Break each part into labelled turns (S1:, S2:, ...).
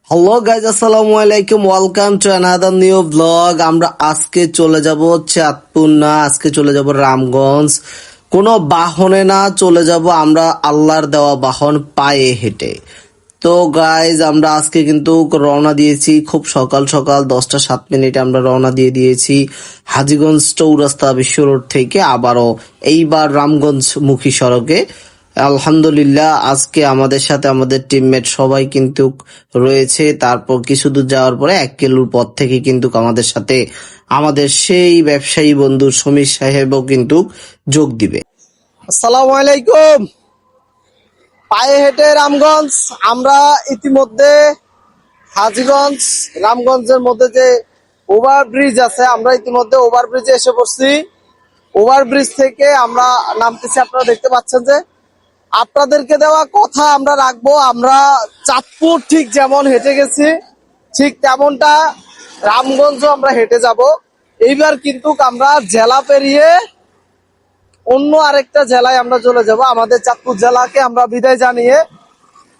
S1: Hello guys, আসসালামু আলাইকুম। Welcome to another new blog. আমরা আজকে চলে যাব চাঁদপুর না, আজকে চলে যাব রামগঞ্জ। কোনো বাহনে না, চলে যাব আমরা আল্লাহর দেওয়া বাহন পায়ে হেঁটে। তো গাইজ, আমরা আজকে কিন্তু রওনা দিয়েছি খুব সকাল সকাল 10টা 7 মিনিটে আমরা রওনা দিয়ে দিয়েছি হাজীগঞ্জ চৌরাস্তা বিশ্ব রোড থেকে, আবারও এইবার রামগঞ্জ মুখী সড়কে। আলহামদুলিল্লাহ, আজকে আমাদের সাথে আমাদের টিমমেট সবাই কিন্তু রয়েছে। তারপর কিছু দূর যাওয়ার পরে 1 কিলোর পর থেকে কিন্তু আমাদের সাথে আমাদের সেই ব্যবসায়ী বন্ধু সমীর সাহেবও কিন্তু যোগ দিবে। আসসালামু আলাইকুম। পায়ে হেঁটে রামগঞ্জ। আমরা ইতিমধ্যে হাজীগঞ্জ রামগঞ্জের মধ্যে যে ওভারব্রিজ আছে, আমরা ইতিমধ্যে ওভারব্রিজে এসে পড়ছি। ওভারব্রিজ থেকে আমরা নামতেছি। আপনারা দেখতে পাচ্ছেন যে আপনাদেরকে দেওয়া কথা আমরা রাখবো। আমরা চাঁদপুর ঠিক যেমন হেঁটে গেছি, ঠিক তেমনটা রামগঞ্জও আমরা হেঁটে যাব। এইবার কিন্তু আমরা জেলা পেরিয়ে অন্য আরেকটা জেলায় আমরা চলে যাব। আমাদের চাঁদপুর জেলাকে আমরা বিদায় জানিয়ে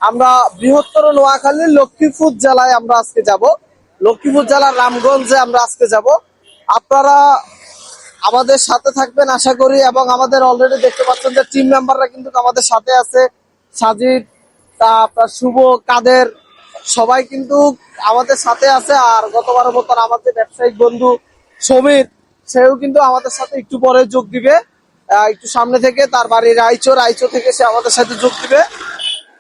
S1: আমরা বৃহত্তর নোয়াখালীর লক্ষ্মীপুর জেলায় আমরা আজকে যাব। লক্ষ্মীপুর জেলার রামগঞ্জে আমরা আজকে যাব। আপনারা আমাদের সাথে থাকবেন আশা করি, এবং আমাদের অলরেডি দেখতে পাচ্ছেন যে টিম মেম্বাররা কিন্তু আমাদের সাথে আছে। সাজিদ, আপনার শুভ, কাদের, সবাই কিন্তু আমাদের সাথে আছে। আর গতবারের মতন আমাদের ব্যবসায়িক বন্ধু সমীর, সেও কিন্তু আমাদের সাথে একটু পরে যোগ দিবে। একটু সামনে থেকে, তার বাড়ি রাইচো থেকে সে আমাদের সাথে যোগ দিবে।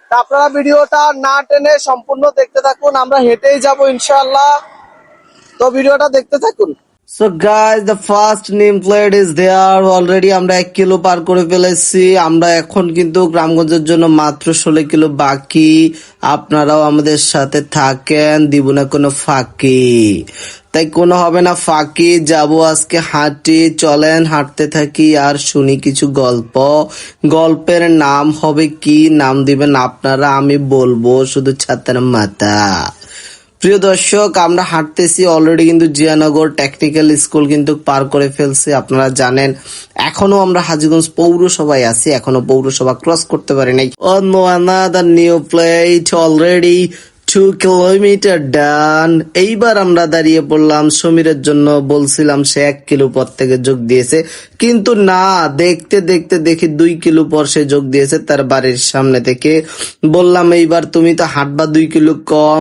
S1: তা আপনারা ভিডিওটা না টেনে সম্পূর্ণ দেখতে থাকুন। আমরা হেঁটেই যাব ইনশাআল্লাহ, তো ভিডিওটা দেখতে থাকুন। So guys, the first name plate is there already. আমরা 1 কিলো পার করে ফেলেছি। আমরা এখন কিন্তু গ্রামগঞ্জের জন্য মাত্র 16 কিলো বাকি। আপনারাও আমাদের সাথে থাকেন, দিব না কোনো ফাঁকি। তাই কোনো হবে না ফাঁকি, যাব আজকে হাঁটি। চলেন হাঁটতে থাকি আর শুনি কিছু গল্প। গল্পের নাম হবে কি, নাম দিবেন আপনারা, আমি বলবো শুধু ছাতার মাথা। প্রিয় দর্শক, আমরা হাঁটতেছি অলরেডি কিন্তু জিয়ানগর টেকনিক্যাল স্কুল কিন্তু পার করে ফেলছে। আপনারা জানেন এখনো আমরা হাজীগঞ্জ পৌরসভায় আছি, এখনো পৌরসভা ক্রস করতে পারি নাই। অন্য another new plate already 2 kilometre done. এইবার আমরা দাঁড়িয়ে পড়লাম সমীরের জন্য। বলছিলাম সে 1 কিলো পর থেকে যোগ দিয়েছে, কিন্তু না, দেখতে দেখতে দেখি 2 কিলো পর সে যোগ দিয়েছে তার বাড়ির সামনে থেকে। বললাম এইবার তুমি তো হাঁটবা 2 কিলো কম।